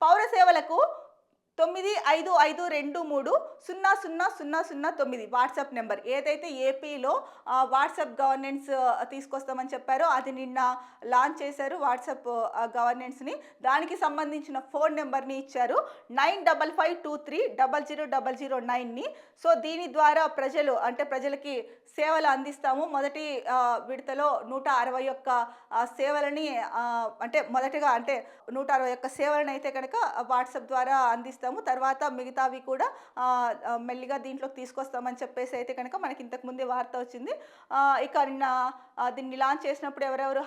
పౌర సేవలకు 9552300009 WhatsApp number. ఏదైతే ఏపీలో వాట్సాప్ గవర్నెన్స్ తీసుకొస్తామని చెప్పారో అది నిన్న లాంచ్ చేశారు వాట్సాప్ గవర్నెన్స్‌ని. దానికి సంబంధించిన ఫోన్ నెంబర్‌ని ఇచ్చారు. 9552300009ని. సో దీని ద్వారా ప్రజలకి సేవలు అందిస్తాము. మొదటి విడతలో 161 సేవలని మొదటగా 161 సేవలనైతే కనుక వాట్సాప్ ద్వారా అందిస్తాము. తర్వాత మిగతావి కూడా మెల్లిగా దీంట్లోకి తీసుకొస్తామని చెప్పేసి అయితే కనుక మనకి ఇంతకు ముందే వార్త వచ్చింది. ఇక నిన్న దీన్ని లాంచ్ చేసినప్పుడు ఎవరెవరు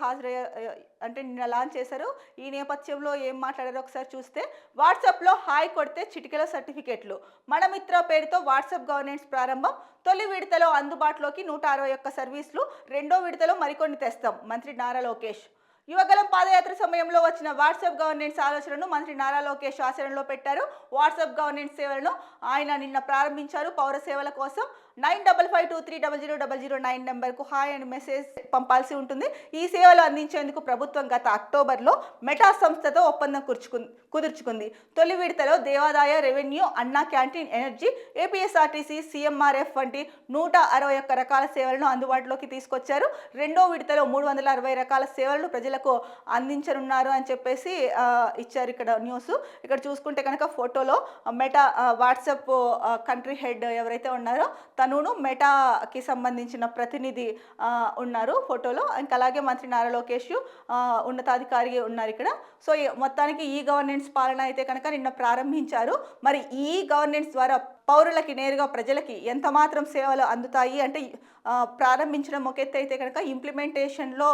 నిన్న లాంచ్ చేశారు. ఈ నేపథ్యంలో ఏం మాట్లాడారో ఒకసారి చూస్తే, వాట్సాప్‌లో హాయ్ కొడితే చిటికెలో సర్టిఫికెట్లు. మన మిత్ర పేరుతో వాట్సాప్ గవర్నెన్స్ ప్రారంభం. తొలి విడతలో అందుబాటులోకి 161 సర్వీసులు. రెండో విడతలో మరికొన్ని తెస్తాం. మంత్రి నారా లోకేష్. యువగలం పాదయాత్ర సమయంలో వచ్చిన వాట్సాప్ గవర్నెన్స్ ఆలోచనను మంత్రి నారా లోకేష్ ఆచరణలో పెట్టారు. వాట్సాప్ గవర్నెన్స్ సేవలను ఆయన నిన్న ప్రారంభించారు. పౌర సేవల కోసం 9552300009 నెంబర్కు హాయ్ అని మెసేజ్ పంపాల్సి ఉంటుంది. ఈ సేవలు అందించేందుకు ప్రభుత్వం గత అక్టోబర్లో మెటా సంస్థతో ఒప్పందం కుదుర్చుకుంది. తొలి విడతలో దేవాదాయ, రెవెన్యూ, అన్నా క్యాంటీన్, ఎనర్జీ, ఏపీఎస్ఆర్టీసీ, సీఎంఆర్ఎఫ్ వంటి 161 రకాల సేవలను అందుబాటులోకి తీసుకొచ్చారు. రెండో విడతలో 360 రకాల సేవలను ప్రజలకు అందించనున్నారు అని చెప్పేసి ఇచ్చారు ఇక్కడ న్యూస్. ఇక్కడ చూసుకుంటే కనుక ఫోటోలో మెటా వాట్సాప్ కంట్రీ హెడ్ ఎవరైతే ఉన్నారో తనును మెటాకి సంబంధించిన ప్రతినిధి ఉన్నారు ఫోటోలో. ఇంకా అలాగే మంత్రి నారా లోకేష్ ఉన్నతాధికారి ఉన్నారు ఇక్కడ. సో మొత్తానికి ఈ గవర్నెన్స్ పాలన అయితే కనుక నిన్న ప్రారంభించారు. మరి ఈ గవర్నెన్స్ ద్వారా పౌరులకి నేరుగా ప్రజలకి ఎంత మాత్రం సేవలు అందుతాయి అంటే ప్రారంభించడం ఒక ఎత్తు అయితే కనుక ఇంప్లిమెంటేషన్లో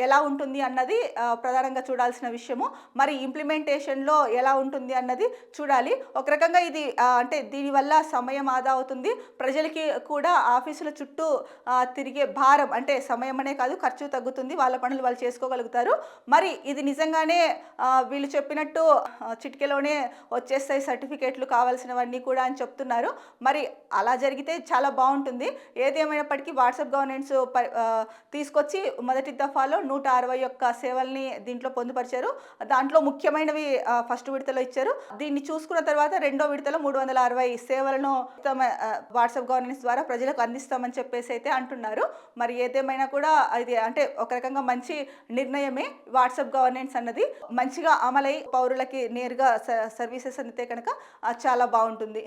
ఎలా ఉంటుంది అన్నది ప్రధానంగా చూడాల్సిన విషయము. మరి ఇంప్లిమెంటేషన్లో ఎలా ఉంటుంది అన్నది చూడాలి. ఒక రకంగా ఇది దీనివల్ల సమయం ఆదా అవుతుంది. ప్రజలకి కూడా ఆఫీసుల చుట్టూ తిరిగే భారం సమయం అనే కాదు, ఖర్చు తగ్గుతుంది. వాళ్ళ పనులు వాళ్ళు చేసుకోగలుగుతారు. మరి ఇది నిజంగానే వీళ్ళు చెప్పినట్టు చిటికెలోనే వచ్చేస్తాయి సర్టిఫికేట్లు కావాల్సినవన్నీ కూడా అని చెప్తున్నారు. మరి అలా జరిగితే చాలా బాగుంటుంది. ఏదేమైనప్పటికీ వాట్సాప్ గవర్నెన్స్ తీసుకొచ్చి మొదటి దఫాలో 161 సేవల్ని దీంట్లో పొందుపరిచారు. దాంట్లో ముఖ్యమైనవి ఫస్ట్ విడతలో ఇచ్చారు. దీన్ని చూసుకున్న తర్వాత రెండో విడతలో 360 సేవలను వాట్సాప్ గవర్నెన్స్ ద్వారా ప్రజలకు అందిస్తామని చెప్పేసి అయితే అంటున్నారు. మరి ఏదేమైనా కూడా ఇది ఒక రకంగా మంచి నిర్ణయమే. వాట్సాప్ గవర్నెన్స్ అన్నది మంచిగా అమలై పౌరులకి నేరుగా సర్వీసెస్ అందితే కనుక చాలా బాగుంటుంది.